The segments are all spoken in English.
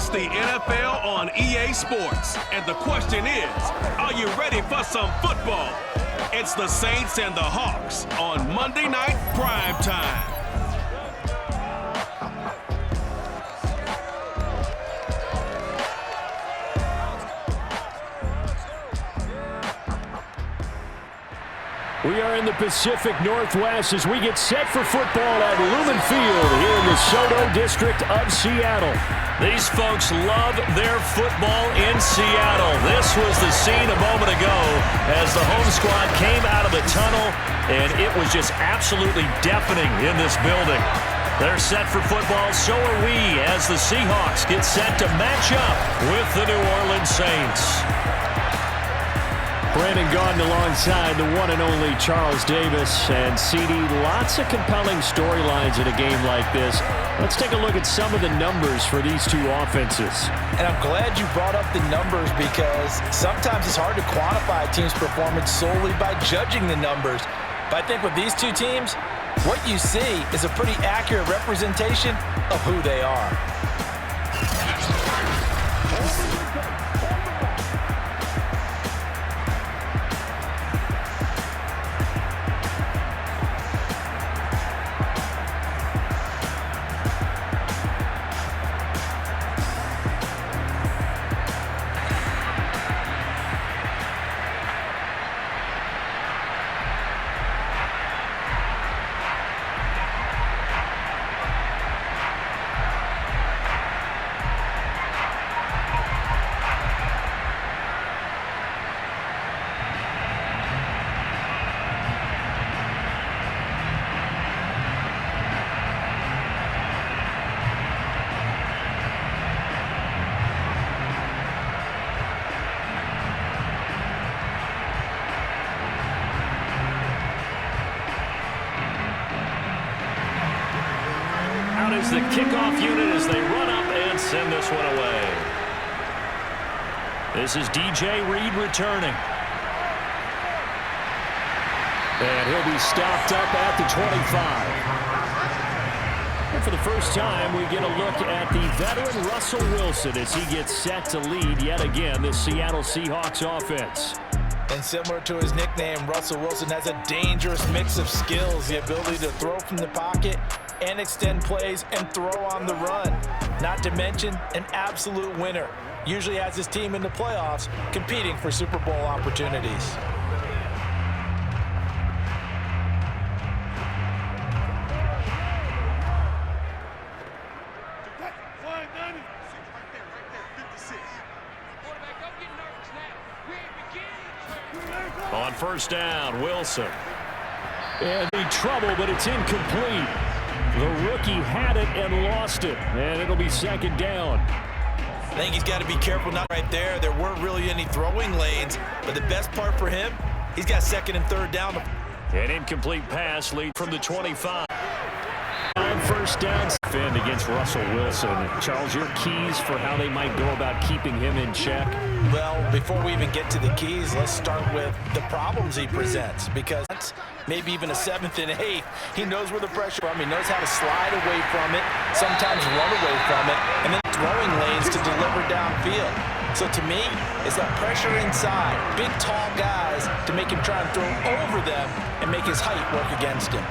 It's the NFL on EA Sports, and the question is, are you ready for some football? It's the Saints and the Hawks on Monday Night Prime Time. We are in the Pacific Northwest as we get set for football at Lumen Field here in the Soto District of Seattle. These folks love their football in Seattle. This was the scene a moment ago as the home squad came out of the tunnel, and it was just absolutely deafening in this building. They're set for football, so are we, as the Seahawks get set to match up with the New Orleans Saints. Brandon Gaudin alongside the one and only Charles Davis. And CD, lots of compelling storylines in a game like this. Let's take a look at some of the numbers for these two offenses. And I'm glad you brought up the numbers because sometimes it's hard to quantify a team's performance solely by judging the numbers. But I think with these two teams, what you see is a pretty accurate representation of who they are. Is the kickoff unit as they run up and send this one away. This is DJ Reed returning. And he'll be stopped up at the 25. And for the first time, we get a look at the veteran Russell Wilson as he gets set to lead yet again this Seattle Seahawks offense. And similar to his nickname, Russell Wilson has a dangerous mix of skills, the ability to throw from the pocket and extend plays and throw on the run. Not to mention an absolute winner. Usually has his team in the playoffs competing for Super Bowl opportunities. On first down, Wilson. And in trouble, but it's incomplete. The rookie had it and lost it, and it'll be second down. I think he's got to be careful not right there. There weren't really any throwing lanes, but the best part for him, he's got second and third down. An incomplete pass lead from the 25. On first down, defend against Russell Wilson. Charles, your keys for how they might go about keeping him in check? Well, before we even get to the keys, let's start with the problems he presents, because maybe even a 7th and 8th, he knows where the pressure from. He knows how to slide away from it, sometimes run away from it, and then throwing lanes to deliver downfield. So to me, it's that pressure inside, big tall guys to make him try and throw over them and make his height work against him.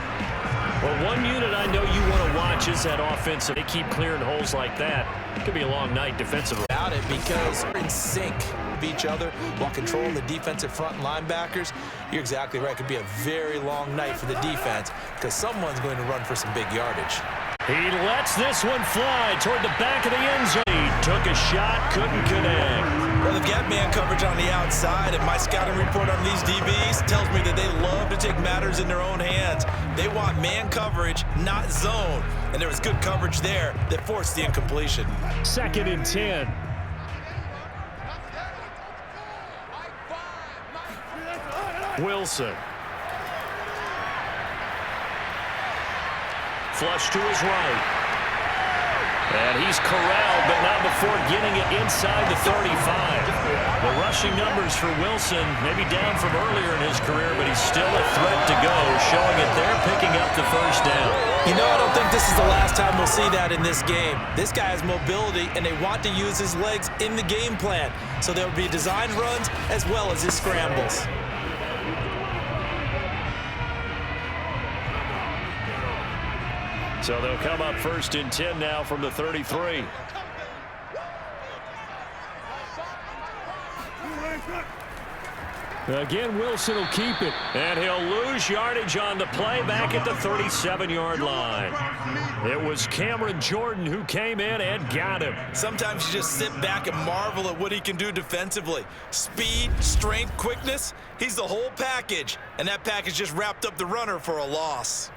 Well, one unit I know you want to watch is that offensive. They keep clearing holes like that. It could be a long night defensively. Without it, because they're in sync with each other while controlling the defensive front linebackers. You're exactly right. It could be a very long night for the defense because someone's going to run for some big yardage. He lets this one fly toward the back of the end zone. He took a shot, couldn't connect. Well, they've got man coverage on the outside, and my scouting report on these DBs tells me that they love to take matters in their own hands. They want man coverage, not zone. And there was good coverage there that forced the incompletion. Second and 10. Wilson. Flush to his right. And he's corralled, but not before getting it inside the 35. The rushing numbers for Wilson, maybe down from earlier in his career, but he's still a threat to go, showing it they're picking up the first down. You know, I don't think this is the last time we'll see that in this game. This guy has mobility, and they want to use his legs in the game plan. So there will be designed runs as well as his scrambles. So they'll come up 1st and 10 now from the 33. Again, Wilson will keep it. And he'll lose yardage on the play back at the 37-yard line. It was Cameron Jordan who came in and got him. Sometimes you just sit back and marvel at what he can do defensively. Speed, strength, quickness, he's the whole package. And that package just wrapped up the runner for a loss.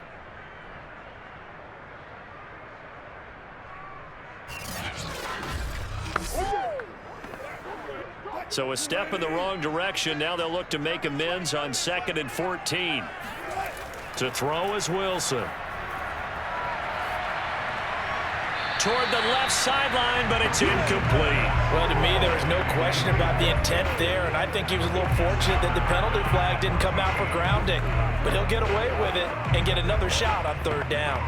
So a step in the wrong direction. Now they'll look to make amends on 2nd and 14. To throw is Wilson. Toward the left sideline, but it's incomplete. Well, to me, there was no question about the intent there, and I think he was a little fortunate that the penalty flag didn't come out for grounding. But he'll get away with it and get another shot on 3rd down.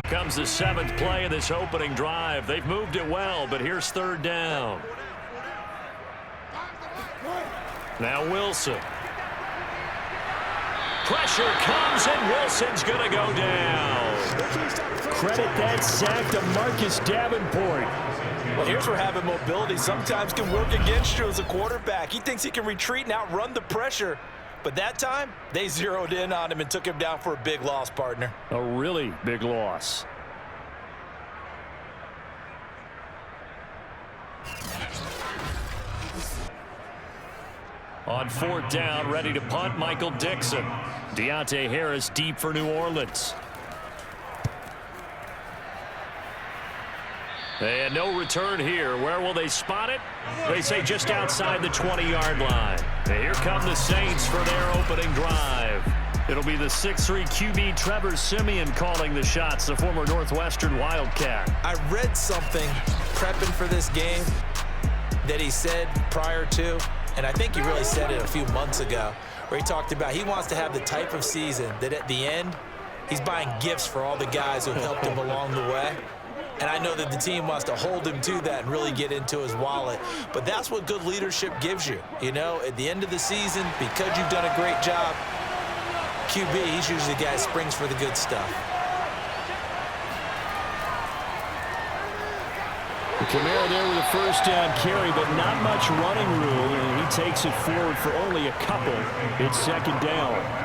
Comes the 7th play of this opening drive. They've moved it well, but here's 3rd down. Now Wilson. Pressure comes, and Wilson's going to go down. Credit that sack to Marcus Davenport. Well, here's where having mobility sometimes can work against you as a quarterback. He thinks he can retreat and outrun the pressure. But that time, they zeroed in on him and took him down for a big loss, partner. A really big loss. On 4th down, ready to punt, Michael Dixon. Deontay Harris deep for New Orleans. And no return here. Where will they spot it? They say just outside the 20-yard line. And here come the Saints for their opening drive. It'll be the 6'3" QB Trevor Siemian calling the shots, the former Northwestern Wildcat. I read something prepping for this game that he said prior to, and I think he really said it a few months ago, where he talked about he wants to have the type of season that at the end, he's buying gifts for all the guys who helped him along the way. And I know that the team wants to hold him to that and really get into his wallet. But that's what good leadership gives you. You know, at the end of the season, because you've done a great job, QB, he's usually the guy who springs for the good stuff. Kamara there with a 1st down carry, but not much running room, and he takes it forward for only a couple. It's 2nd down.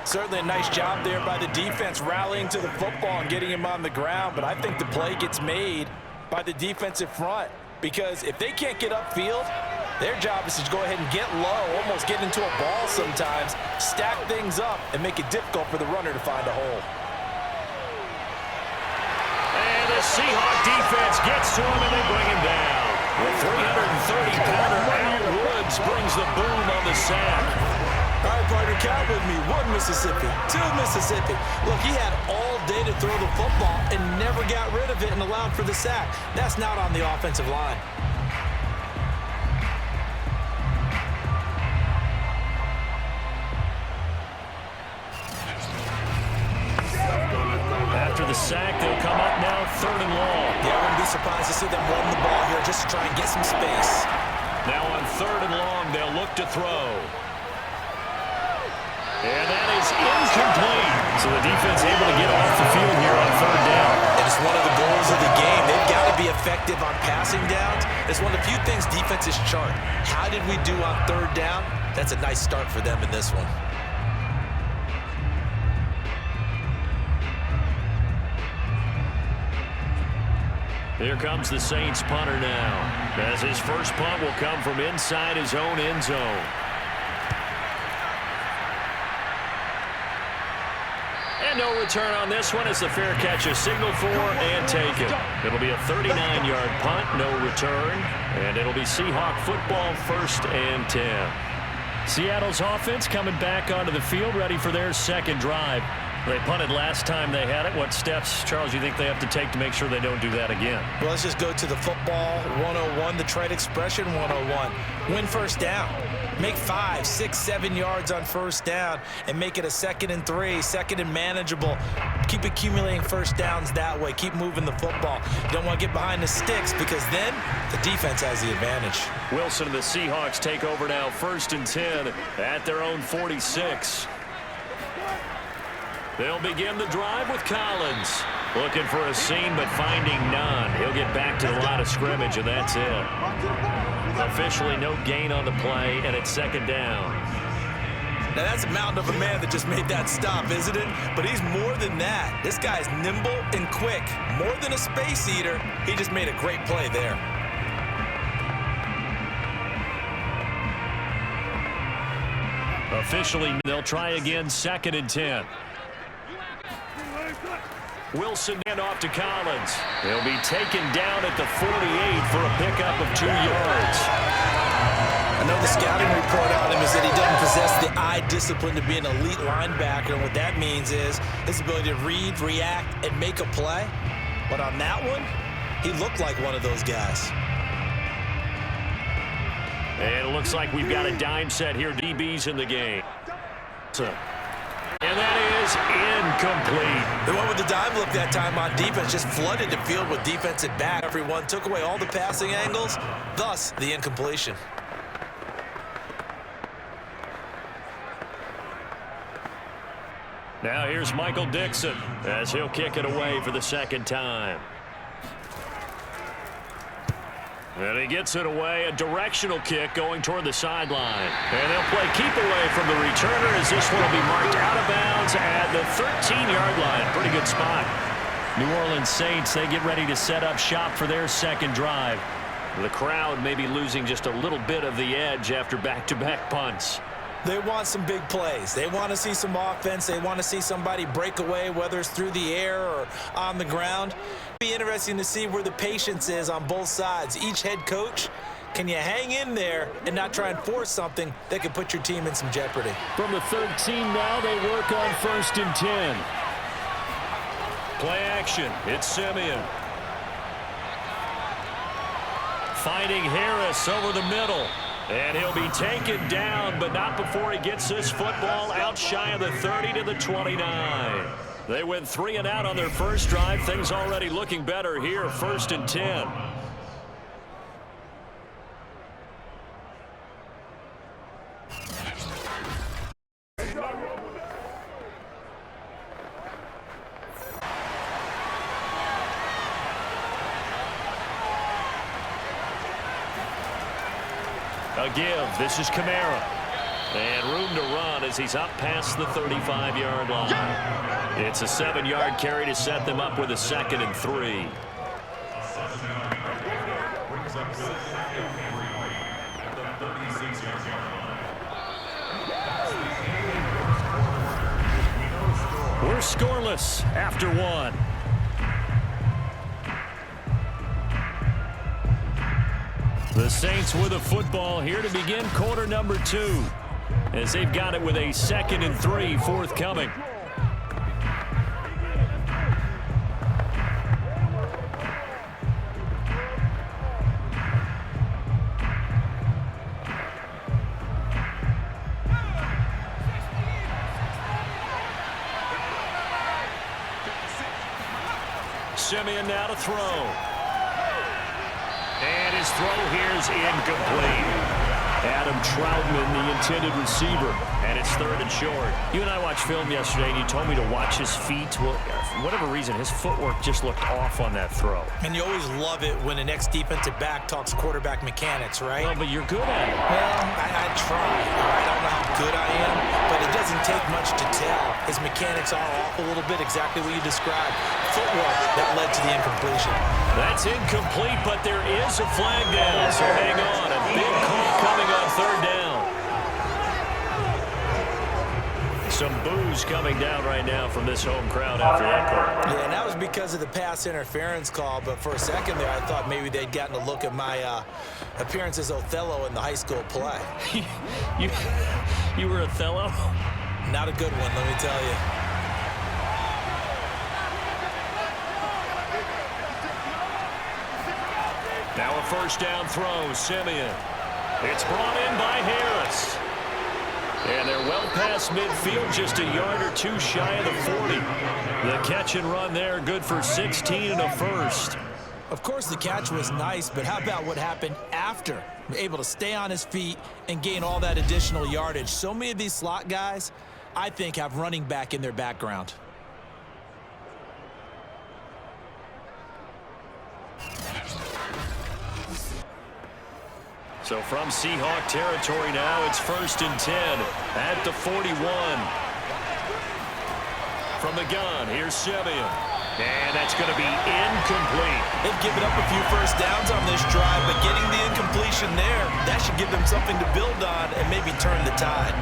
Certainly a nice job there by the defense rallying to the football and getting him on the ground, but I think the play gets made by the defensive front because if they can't get upfield, their job is to go ahead and get low, almost get into a ball sometimes, stack things up, and make it difficult for the runner to find a hole. And the Seahawk defense gets to him and they bring him down. The 330-pounder Al Woods brings the boom on the sack. All right, partner, count with me. 1 Mississippi, 2 Mississippi. Look, he had all day to throw the football and never got rid of it and allowed for the sack. That's not on the offensive line. After the sack, they'll come up now 3rd and long. Yeah, I wouldn't be surprised to see them run the ball here just to try and get some space. Now on 3rd and long, they'll look to throw. And that is incomplete. So the defense able to get off the field here on 3rd down. And it's one of the goals of the game. They've got to be effective on passing downs. It's one of the few things defenses chart. How did we do on 3rd down? That's a nice start for them in this one. Here comes the Saints punter now, as his first punt will come from inside his own end zone. And no return on this one as the fair catch is signaled for and taken. It'll be a 39-yard punt, no return, and it'll be Seahawk football 1st and 10. Seattle's offense coming back onto the field, ready for their 2nd drive. They punted last time they had it. What steps, Charles, you think they have to take to make sure they don't do that again? Well, let's just go to the football 101, the trade expression 101. Win first down. Make 5, 6, 7 yards on first down and make it a 2nd and 3, 2nd and manageable. Keep accumulating first downs that way. Keep moving the football. You don't want to get behind the sticks because then the defense has the advantage. Wilson and the Seahawks take over now, 1st and 10 at their own 46. They'll begin the drive with Collins. Looking for a seam, but finding none. He'll get back to the line of scrimmage, and that's it. Officially no gain on the play, and it's 2nd down. Now, that's a mountain of a man that just made that stop, isn't it? But he's more than that. This guy's nimble and quick. More than a space eater. He just made a great play there. Officially, they'll try again, 2nd and 10. Wilson and off to Collins. He'll be taken down at the 48 for a pickup of 2 yards. I know the scouting report on him is that he doesn't possess the eye discipline to be an elite linebacker, and what that means is his ability to read, react, and make a play. But on that one, he looked like one of those guys. And it looks like we've got a dime set here. DB's in the game. And that is incomplete. They went with the dime look that time on defense, just flooded the field with defensive back. Everyone took away all the passing angles, thus the incompletion. Now here's Michael Dixon as he'll kick it away for the 2nd time. And he gets it away, a directional kick going toward the sideline. And they'll play keep away from the returner as this one will be marked out of bounds at the 13-yard line. Pretty good spot. New Orleans Saints, they get ready to set up shop for their 2nd drive. The crowd may be losing just a little bit of the edge after back-to-back punts. They want some big plays. They want to see some offense. They want to see somebody break away, whether it's through the air or on the ground. It'll be interesting to see where the patience is on both sides. Each head coach, can you hang in there and not try and force something that could put your team in some jeopardy? From the 13 now, they work on 1st and 10. Play action. It's Simeon. Finding Harris over the middle. And he'll be taken down, but not before he gets this football out shy of the 30 to the 29. They went 3 and out on their first drive. Things already looking better here, 1st and 10. A give. This is Kamara. And room to run as he's up past the 35-yard line. It's a 7-yard carry to set them up with a 2nd and 3. We're scoreless after 1. The Saints with a football here to begin quarter number 2 as they've got it with a 2nd and 3 forthcoming. Simeon now to throw. And his throw here is incomplete. Adam Troutman, the intended receiver, and it's 3rd and short. You and I watched film yesterday, and you told me to watch his feet. Well, for whatever reason, his footwork just looked off on that throw. And you always love it when the next defensive back talks quarterback mechanics, right? Well, but you're good at it. Well, I try. I don't know how good I am, but it doesn't take much to tell. His mechanics are off a little bit, exactly what you described. Footwork that led to the incompletion. That's incomplete, but there is a flag down, so hang on. A big call coming on 3rd down. Some boos coming down right now from this home crowd after that call. Yeah, and that was because of the pass interference call, but for a second there, I thought maybe they'd gotten a look at my appearance as Othello in the high school play. You were Othello? Not a good one, let me tell you. Now a first down throw, Simeon. It's brought in by Harris. And they're well past midfield, just a yard or two shy of the 40. The catch and run there, good for 16 and a first. Of course, the catch was nice, but how about what happened after? Able to stay on his feet and gain all that additional yardage. So many of these slot guys, I think, have running back in their background. So from Seahawk territory now, it's 1st and 10 at the 41. From the gun, here's Simeon. And that's going to be incomplete. They've given up a few first downs on this drive, but getting the incompletion there, that should give them something to build on and maybe turn the tide.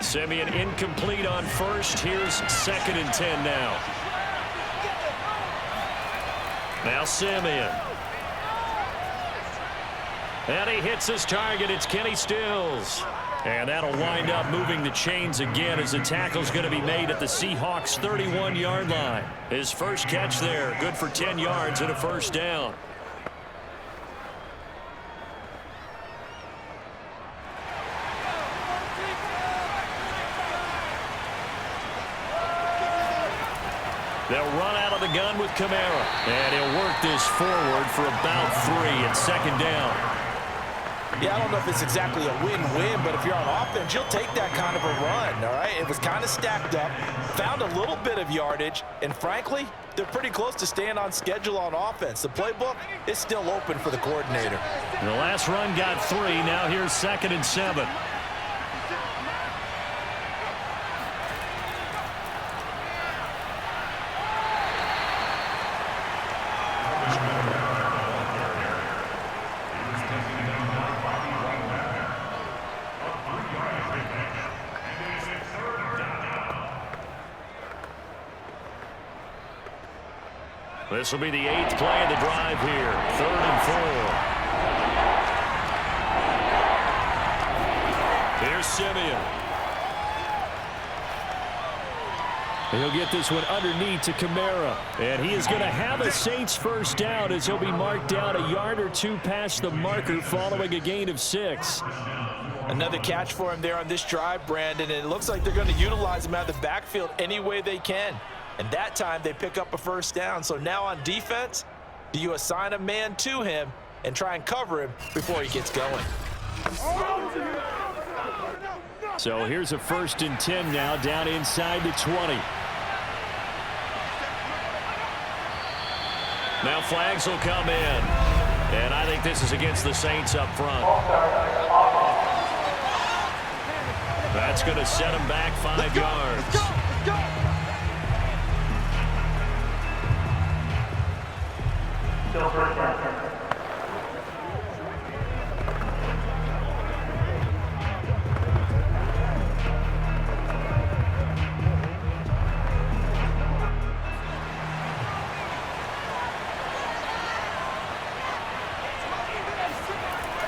Simeon incomplete on first. Here's 2nd and 10 now. Now Simeon. And he hits his target. It's Kenny Stills. And that'll wind up moving the chains again as the tackle's going to be made at the Seahawks' 31-yard line. His first catch there, good for 10 yards and a first down. They'll run out of the gun with Kamara. And he'll work this forward for about 3 and 2nd down. Yeah, I don't know if it's exactly a win-win, but if you're on offense, you'll take that kind of a run, all right? It was kind of stacked up, found a little bit of yardage, and frankly, they're pretty close to staying on schedule on offense. The playbook is still open for the coordinator. The last run got 3. Now here's 2nd and 7. This will be the 8th play of the drive here. 3rd and 4. Here's Simeon. He'll get this one underneath to Kamara. And he is going to have a Saints first down as he'll be marked down a yard or 2 past the marker following a gain of 6. Another catch for him there on this drive, Brandon. And it looks like they're going to utilize him out of the backfield any way they can. And that time they pick up a first down. So now on defense, do you assign a man to him and try and cover him before he gets going? So here's a 1st and 10 now down inside the 20. Now flags will come in. And I think this is against the Saints up front. That's going to set him back 5 yards.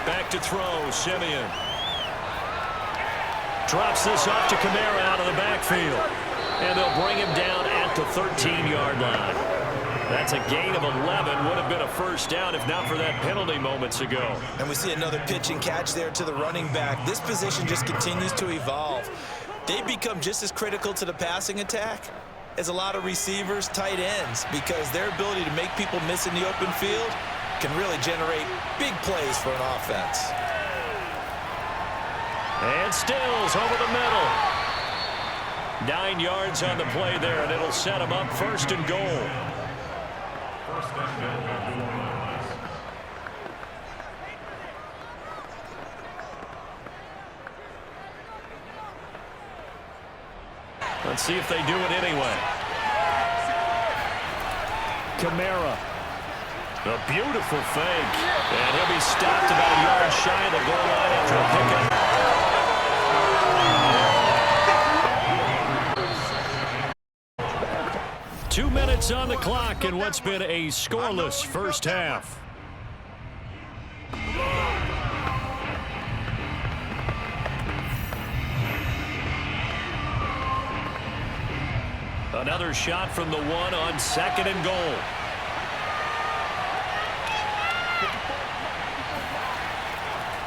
Back to throw, Simeon. Drops this off to Kamara out of the backfield. And they'll bring him down at the 13-yard line. That's a gain of 11. Would have been a first down if not for that penalty moments ago. And we see another pitch and catch there to the running back. This position just continues to evolve. They become just as critical to the passing attack as a lot of receivers, tight ends, because their ability to make people miss in the open field can really generate big plays for an offense. And Stills over the middle. 9 yards on the play there, and it'll set him up 1st and goal. Let's see if they do it anyway. Kamara. A beautiful fake. And he'll be stopped about a yard shy of the goal line after a pickup. 2 minutes on the clock in what's been a scoreless first half. Another shot from the 1 on 2nd and goal.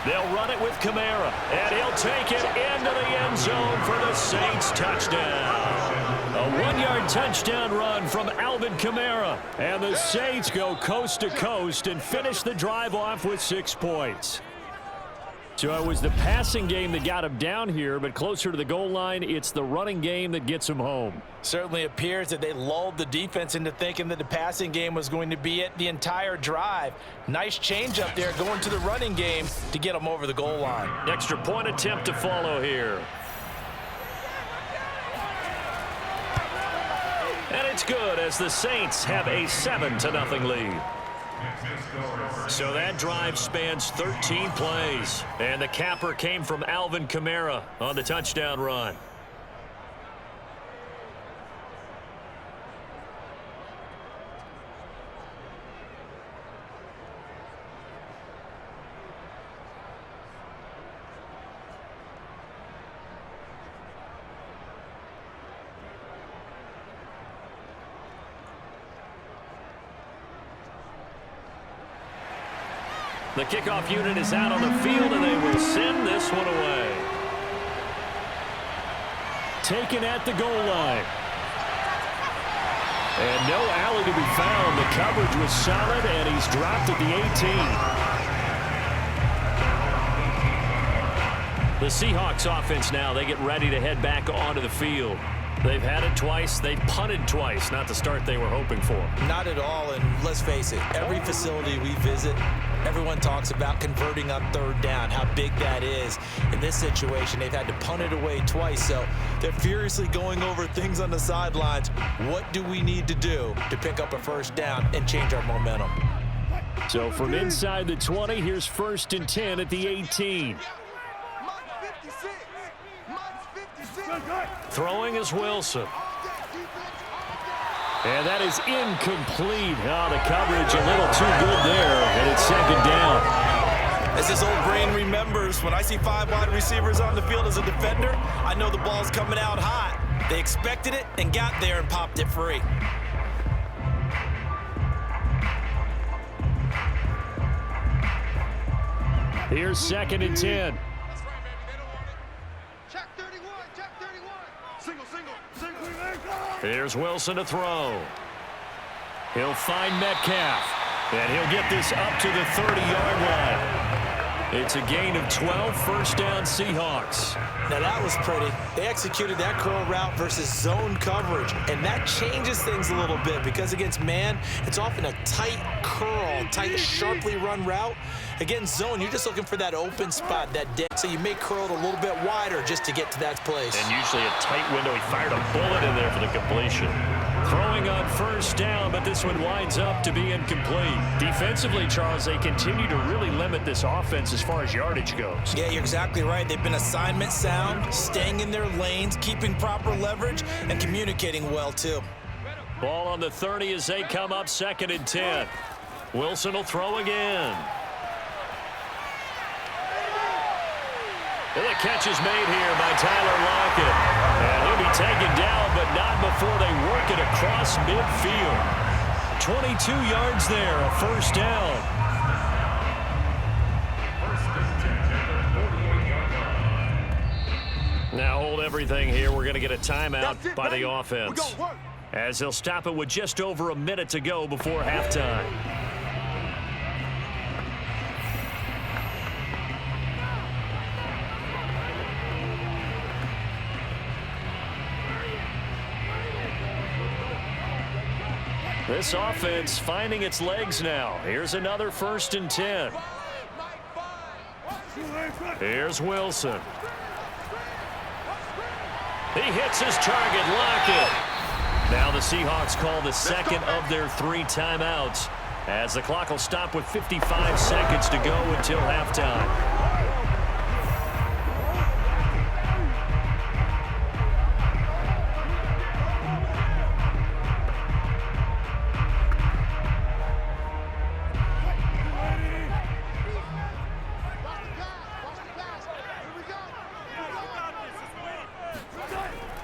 They'll run it with Kamara, and he'll take it into the end zone for the Saints touchdown. A 1-yard touchdown run from Alvin Kamara, and the Saints go coast to coast and finish the drive off with 6 points. So it was the passing game that got him down here, but closer to the goal line, it's the running game that gets him home. Certainly appears that they lulled the defense into thinking that the passing game was going to be it the entire drive. Nice change up there going to the running game to get them over the goal line. Extra point attempt to follow here. And it's good as the Saints have a 7-0 lead. So that drive spans 13 plays. And the capper came from Alvin Kamara on the touchdown run. The kickoff unit is out on the field, and they will send this one away. Taken at the goal line. And no alley to be found. The coverage was solid, and he's dropped at the 18. The Seahawks offense now, they get ready to head back onto the field. They've had it twice. They've punted twice. Not the start they were hoping for. Not at all, and let's face it, every facility we visit, everyone talks about converting on 3rd down, how big that is. In this situation, they've had to punt it away twice, so they're furiously going over things on the sidelines. What do we need to do to pick up a 1st down and change our momentum? So from inside the 20, here's 1st and 10 at the 18. Throwing is Wilson. And that is incomplete. Oh, the coverage a little too good there, and it's 2nd down. As this old brain remembers, when I see 5 wide receivers on the field as a defender, I know the ball's coming out hot. They expected it and got there and popped it free. Here's 2nd and 10. Here's Wilson to throw. He'll find Metcalf, and he'll get this up to the 30-yard line. It's a gain of 12, 1st down Seahawks. Now that was pretty. They executed that curl route versus zone coverage, and that changes things a little bit because against man, it's often a tight curl, tight, sharply run route. Against zone, you're just looking for that open spot, that dead. So you may curl it a little bit wider just to get to that place. And usually a tight window. He fired a bullet in there for the completion. Throwing on 1st down, but this one winds up to be incomplete. Defensively, Charles, they continue to really limit this offense as far as yardage goes. Yeah, you're exactly right. They've been assignment sound, staying in their lanes, keeping proper leverage, and communicating well, too. Ball on the 30 as they come up 2nd and 10. Wilson will throw again. And the catch is made here by Tyler Lockett. And he'll be taken down, but not before they work it across midfield. 22 yards there, a 1st down. Now hold everything here. We're going to get a timeout by the offense, as they'll stop it with just over a minute to go before halftime. This offense finding its legs now. Here's another 1st and 10. Here's Wilson. He hits his target, Lockett. Now the Seahawks call the 2nd of their 3 timeouts, as the clock will stop with 55 seconds to go until halftime.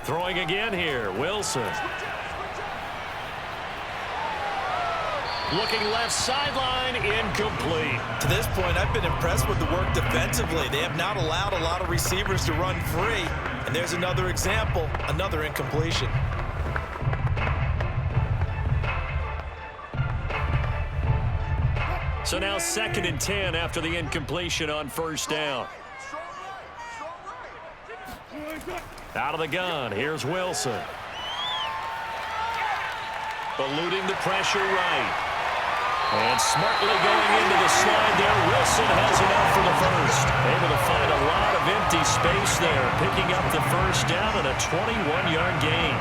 Throwing again here, Wilson. Looking left sideline, incomplete. To this point, I've been impressed with the work defensively. They have not allowed a lot of receivers to run free. And there's another example, another incompletion. So now 2nd and 10 after the incompletion on first down. Out of the gun, here's Wilson. Eluding the pressure right. And smartly going into the slide there. Wilson has enough for the first. Able to find a lot of empty space there. Picking up the first down and a 21-yard gain.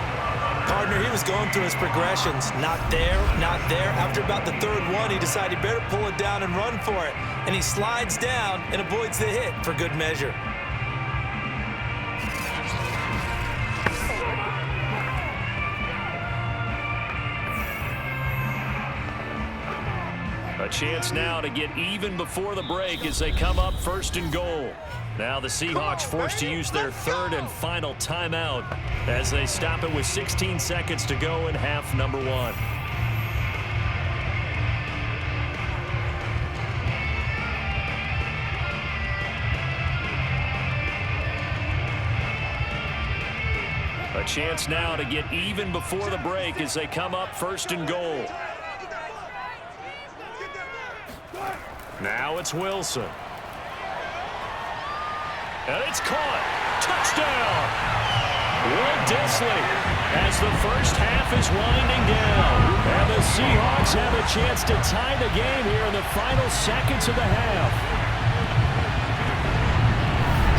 Partner, he was going through his progressions. Not there, not there. After about the third one, he decided he better pull it down and run for it. And he slides down and avoids the hit for good measure. A chance now to get even before the break as they come up 1st and goal. Now the Seahawks forced to use their 3rd and final timeout as they stop it with 16 seconds to go in half number 1. A chance now to get even before the break as they come up 1st and goal. Now it's Wilson. And it's caught. Touchdown! Will Dissly as the first half is winding down. And the Seahawks have a chance to tie the game here in the final seconds of the half.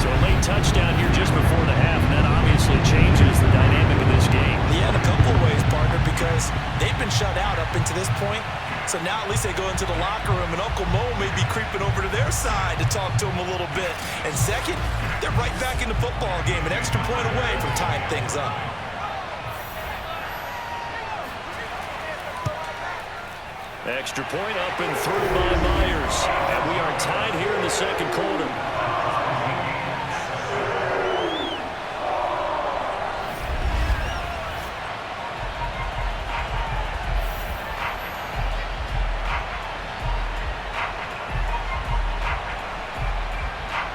So a late touchdown here just before the half, and that obviously changes the dynamic of this game. Yeah, in a couple of ways, partner, because they've been shut out up until this point. So now at least they go into the locker room, and Uncle Mo may be creeping over to their side to talk to him a little bit. And second, they're right back in the football game, an extra point away from tying things up. Extra point up and through by Myers. And we are tied here in the second quarter.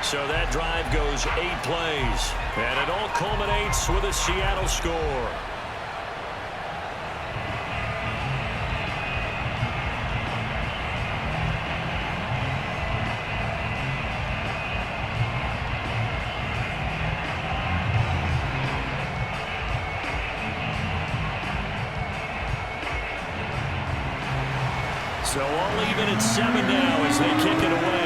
So that drive goes 8 plays, and it all culminates with a Seattle score. So all even at 7 now as they kick it away.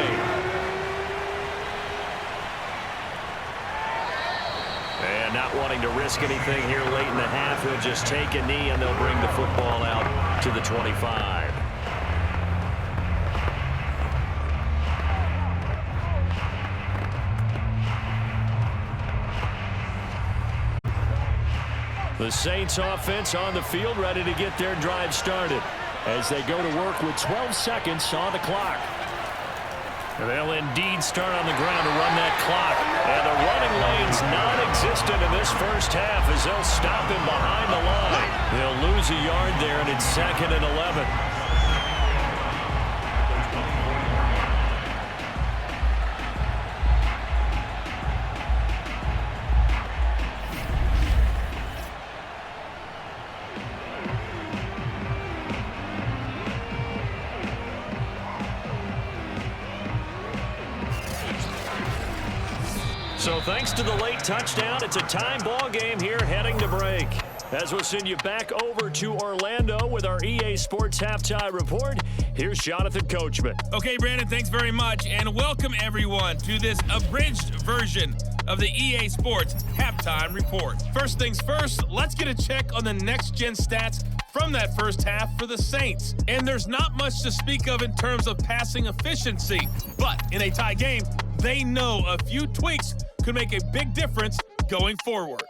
And not wanting to risk anything here late in the half, he'll just take a knee and they'll bring the football out to the 25. The Saints offense on the field ready to get their drive started as they go to work with 12 seconds on the clock. They'll indeed start on the ground to run that clock. And the running lane's non-existent in this first half as they'll stop him behind the line. They'll lose a yard there, and it's 2nd and 11. So thanks to the late touchdown, it's a time ball game here heading to break. As we'll send you back over to Orlando with our EA Sports Halftime Report, here's Jonathan Coachman. Okay, Brandon, thanks very much, and welcome everyone to this abridged version of the EA Sports Halftime Report. First things first, let's get a check on the next-gen stats from that first half for the Saints. And there's not much to speak of in terms of passing efficiency, but in a tie game, they know a few tweaks could make a big difference going forward.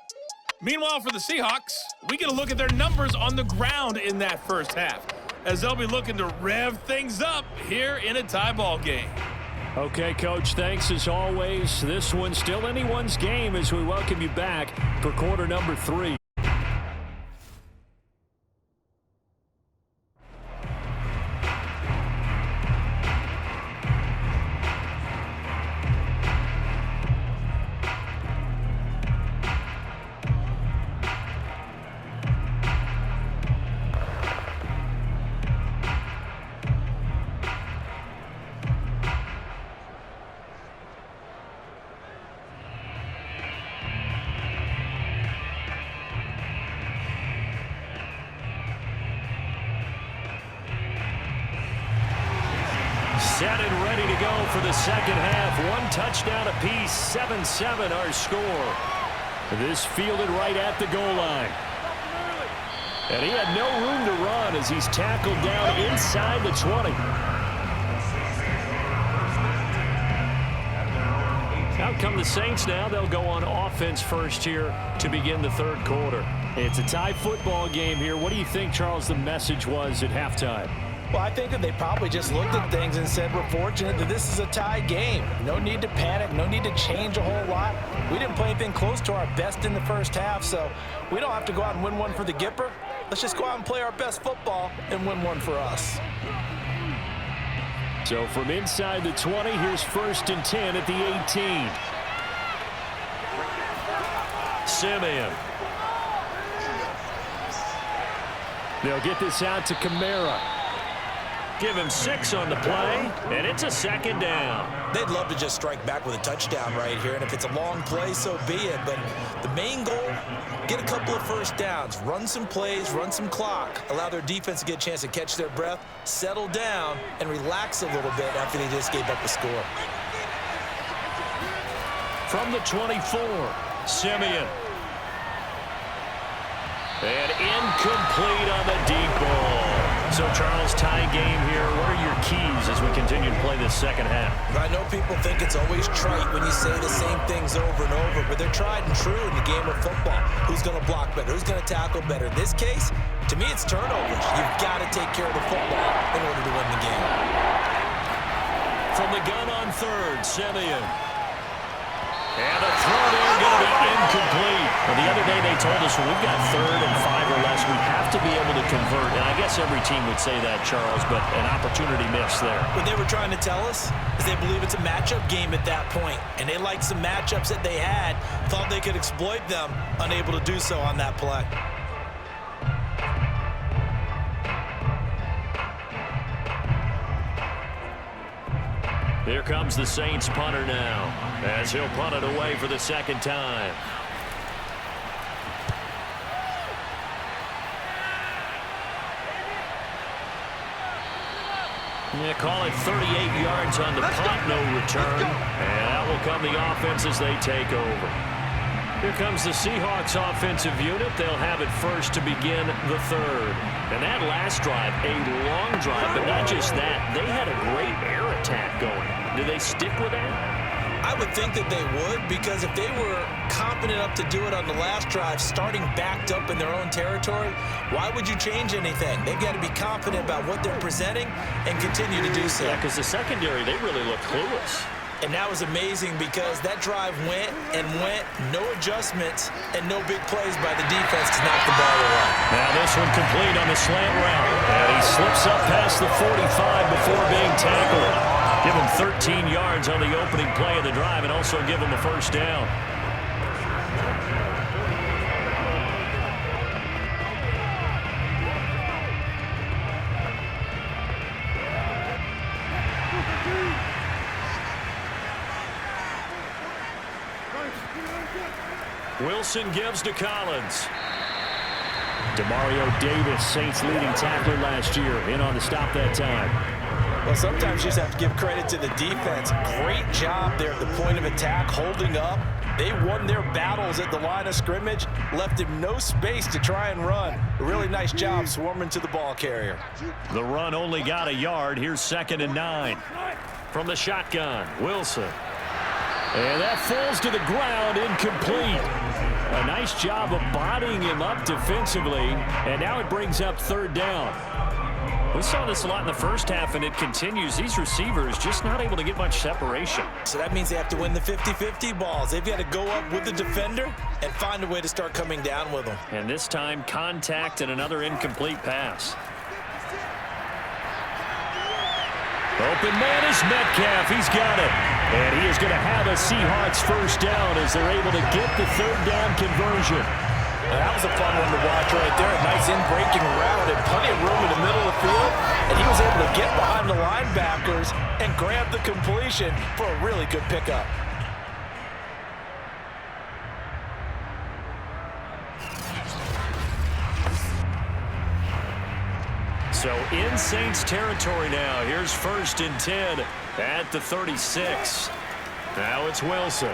Meanwhile, for the Seahawks, we get a look at their numbers on the ground in that first half, as they'll be looking to rev things up here in a tie ball game. Okay, Coach, thanks as always. This one's still anyone's game as we welcome you back for quarter number 3. Set and ready to go for the second half. One touchdown apiece, 7-7 our score. This fielded right at the goal line. And he had no room to run as he's tackled down inside the 20. Out come the Saints now. They'll go on offense first here to begin the third quarter. It's a tie football game here. What do you think, Charles, the message was at halftime? Well, I think that they probably just looked at things and said, we're fortunate that this is a tie game. No need to panic. No need to change a whole lot. We didn't play anything close to our best in the first half, so we don't have to go out and win one for the Gipper. Let's just go out and play our best football and win one for us. So from inside the 20, here's 1st and 10 at the 18. Simeon. They'll get this out to Kamara. Give him 6 on the play, and it's a second down. They'd love to just strike back with a touchdown right here, and if it's a long play, so be it. But the main goal, get a couple of first downs, run some plays, run some clock, allow their defense to get a chance to catch their breath, settle down, and relax a little bit after they just gave up a score. From the 24, Simeon. And incomplete on the deep ball. So, Charles, tie game here. What are your keys as we continue to play this second half? I know people think it's always trite when you say the same things over and over, but they're tried and true in the game of football. Who's going to block better? Who's going to tackle better? In this case, to me, it's turnovers. You've got to take care of the football in order to win the game. From the gun on 3rd, Simeon. And a throw there going to be incomplete. Well, the other day they told us when we've got 3rd and 5 or less, we have to be able to convert. And I guess every team would say that, Charles, but an opportunity missed there. What they were trying to tell us is they believe it's a matchup game at that point. And they liked some matchups that they had, thought they could exploit them, unable to do so on that play. Here comes the Saints punter now, as he'll punt it away for the second time. Yeah, call it 38 yards on the punt, no return. And out will come the offense as they take over. Here comes the Seahawks offensive unit. They'll have it first to begin the third. And that last drive, a long drive, but not just that. They had a great air attack going. Do they stick with that? I would think that they would, because if they were confident enough to do it on the last drive, starting backed up in their own territory, why would you change anything? They've got to be confident about what they're presenting and continue to do so. Yeah, because the secondary, they really look clueless. And that was amazing because that drive went and went, no adjustments, and no big plays by the defense to knock the ball away. Now this one complete on the slant route. And he slips up past the 45 before being tackled. Give him 13 yards on the opening play of the drive and also give him the first down. Wilson gives to Collins. Demario Davis, Saints leading tackler last year, in on the stop that time. Well, sometimes you just have to give credit to the defense. Great job there at the point of attack, holding up. They won their battles at the line of scrimmage, left him no space to try and run. A really nice job swarming to the ball carrier. The run only got a yard. Here's 2nd and 9. From the shotgun, Wilson. And that falls to the ground, incomplete. A nice job of bodying him up defensively, and now it brings up 3rd down. We saw this a lot in the first half, and it continues. These receivers just not able to get much separation. So that means they have to win the 50-50 balls. They've got to go up with the defender and find a way to start coming down with them. And this time, contact and another incomplete pass. Open man is Metcalf. He's got it. And he is going to have a Seahawks first down as they're able to get the 3rd down conversion. That was a fun one to watch right there. A nice in-breaking route and plenty of room in the middle of the field. And he was able to get behind the linebackers and grab the completion for a really good pickup. So in Saints territory now. Here's 1st and 10 At the 36. Now it's Wilson.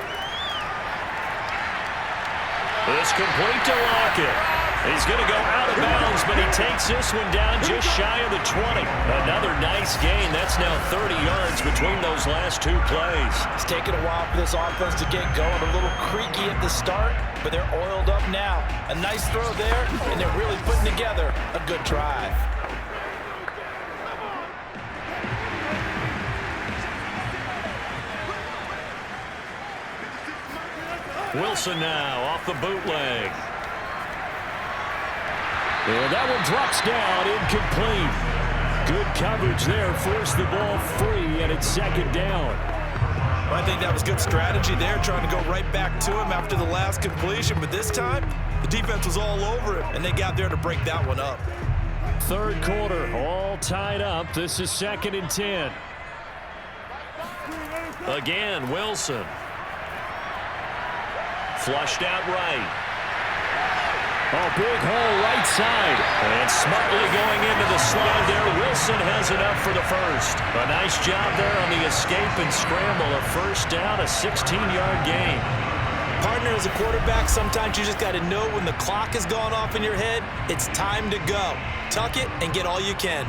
It's complete to Lockett. He's going to go out of bounds, but he takes this one down just shy of the 20. Another nice gain. That's now 30 yards between those last two plays. It's taken a while for this offense to get going. A little creaky at the start, but they're oiled up now. A nice throw there, and they're really putting together a good drive. Wilson now off the bootleg. And that one drops down, incomplete. Good coverage there, forced the ball free, and it's second down. Well, I think that was good strategy there, trying to go right back to him after the last completion. But this time, the defense was all over him, and they got there to break that one up. Third quarter, all tied up. This is 2nd and 10. Again, Wilson. Flushed out right. Oh, big hole right side. And smartly going into the slide there. Wilson has it up for the first. A nice job there on the escape and scramble. A first down, a 16-yard gain. Partner, as a quarterback, sometimes you just got to know when the clock has gone off in your head, it's time to go. Tuck it and get all you can.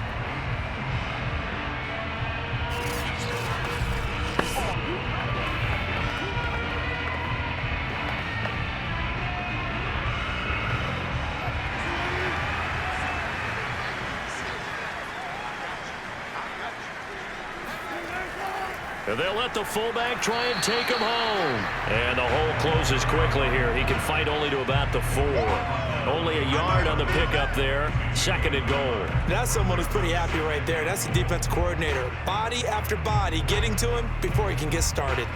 And they'll let the fullback try and take him home. And the hole closes quickly here. He can fight only to about the 4. Only a yard on the pickup there. 2nd and goal. That's someone who's pretty happy right there. That's the defense coordinator. Body after body getting to him before he can get started.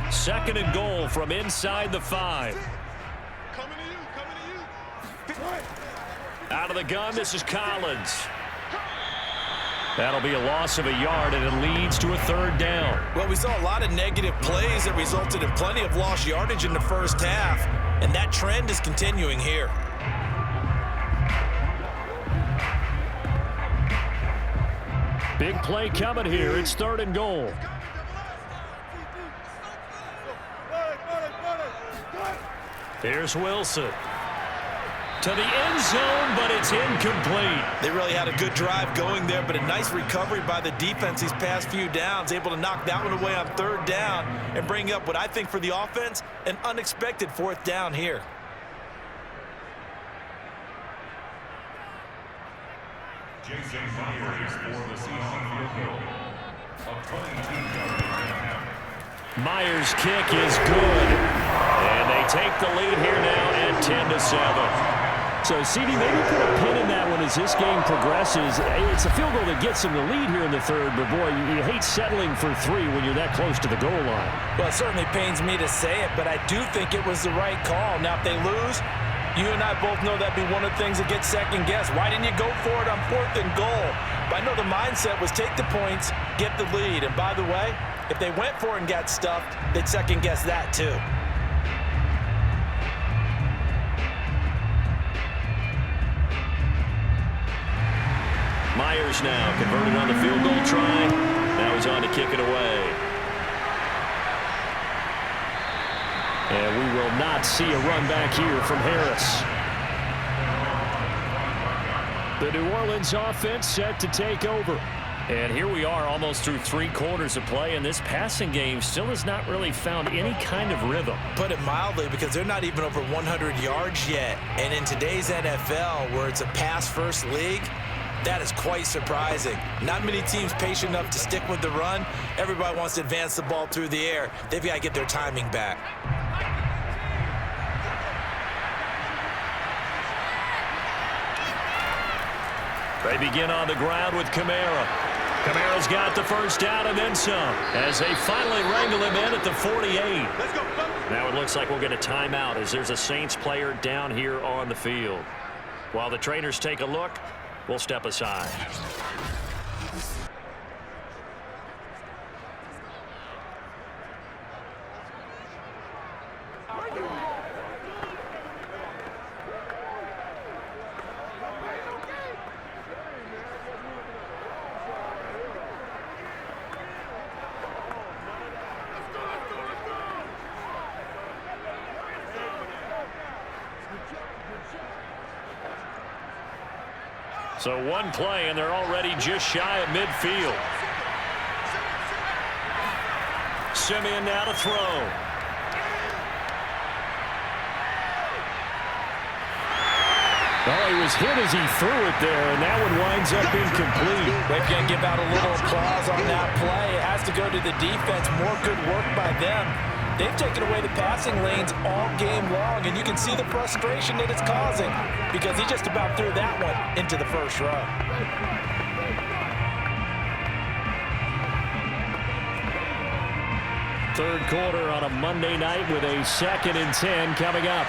Second and goal from inside the 5. Coming to you. Out of the gun, this is Collins. That'll be a loss of a yard, and it leads to a 3rd down. Well, we saw a lot of negative plays that resulted in plenty of lost yardage in the first half, and that trend is continuing here. Big play coming here. It's 3rd and goal. Here's Wilson. To the end zone, but it's incomplete. They really had a good drive going there, but a nice recovery by the defense these past few downs, able to knock that one away on 3rd down and bring up what I think for the offense, an unexpected 4th down here. Jason Myers for the Seahawks field goal. Myers' kick is good. And they take the lead here now at 10-7. So, CD, maybe put a pin in that one as this game progresses. It's a field goal that gets them the lead here in the 3rd, but, boy, you hate settling for 3 when you're that close to the goal line. Well, it certainly pains me to say it, but I do think it was the right call. Now, if they lose, you and I both know that'd be one of the things that gets second-guessed. Why didn't you go for it on 4th and goal? But I know the mindset was take the points, get the lead. And, by the way, if they went for it and got stuffed, they'd second-guess that, too. Myers now converted on the field goal try. Now he's on to kick it away. And we will not see a run back here from Harris. The New Orleans offense set to take over. And here we are almost through 3 quarters of play, and this passing game still has not really found any kind of rhythm. Put it mildly, because they're not even over 100 yards yet. And in today's NFL, where it's a pass-first league, that is quite surprising. Not many teams patient enough to stick with the run. Everybody wants to advance the ball through the air. They've got to get their timing back. They begin on the ground with Kamara. Kamara's got the first down and then some, as they finally wrangle him in at the 48. Now it looks like we'll get a timeout as there's a Saints player down here on the field. While the trainers take a look, we'll step aside. So one play, and they're already just shy of midfield. Simeon now to throw. Well, he was hit as he threw it there, and that one winds up incomplete. They're going to give out a little applause on that play. It has to go to the defense. More good work by them. They've taken away the passing lanes all game long, and you can see the frustration that it's causing because he just about threw that one into the first row. Third quarter on a Monday night with a 2nd and 10 coming up.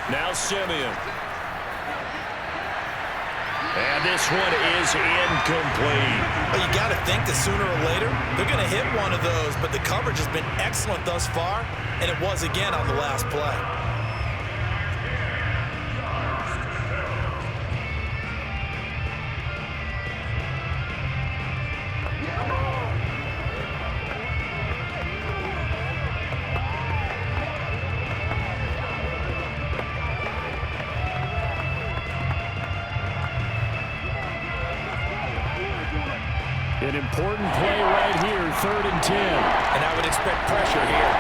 Now Simeon. And this one is incomplete. Well, you got to think that sooner or later they're going to hit one of those, but the coverage has been excellent thus far, and it was again on the last play. An important play right here, 3rd and 10. And I would expect pressure here.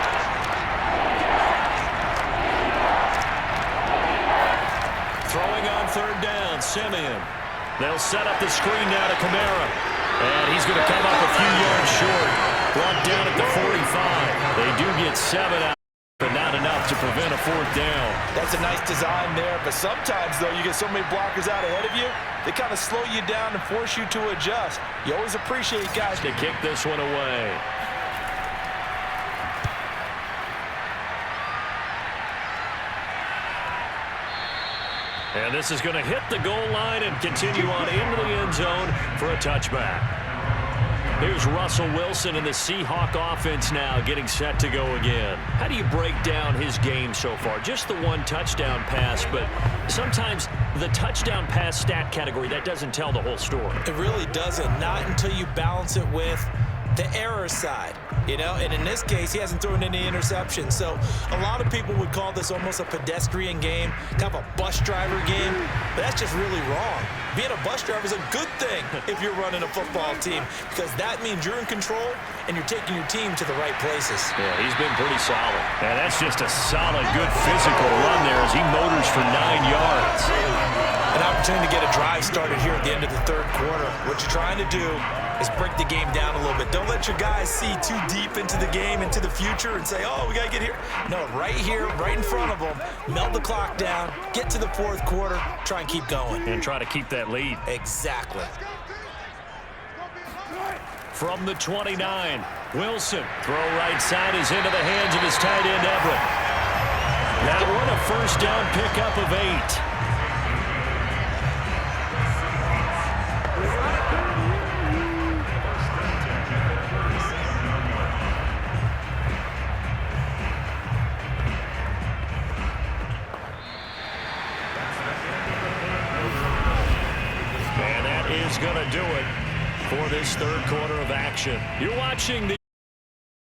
Throwing on 3rd down, Simeon. They'll set up the screen now to Kamara. And he's going to come up a few yards short. Brought down at the 45. They do get 7 out, but not enough to prevent a 4th down. That's a nice design there, but sometimes, though, you get so many blockers out ahead of you, they kind of slow you down and force you to adjust. You always appreciate guys to kick this one away. And this is going to hit the goal line and continue on into the end zone for a touchback. Here's Russell Wilson and the Seahawk offense now getting set to go again. How do you break down his game so far? Just the 1 touchdown pass, but sometimes the touchdown pass stat category, that doesn't tell the whole story. It really doesn't, not until you balance it with the error side, you know, and in this case, he hasn't thrown any interceptions. So a lot of people would call this almost a pedestrian game, kind of a bus driver game, but that's just really wrong. Being a bus driver is a good thing if you're running a football team because that means you're in control and you're taking your team to the right places. Yeah, he's been pretty solid. And that's just a solid, good physical run there as he motors for 9 yards. An opportunity to get a drive started here at the end of the 3rd quarter. What you're trying to do is break the game down a little bit. Don't let your guys see too deep into the game, into the future, and say, oh, we got to get here. No, right here, right in front of them, melt the clock down, get to the 4th quarter, try and keep going. And try to keep that lead. Exactly. From the 29, Wilson. Throw right side is into the hands of his tight end, Everett. That one a 1st down pickup of 8. Going to do it for this 3rd quarter of action. You're watching the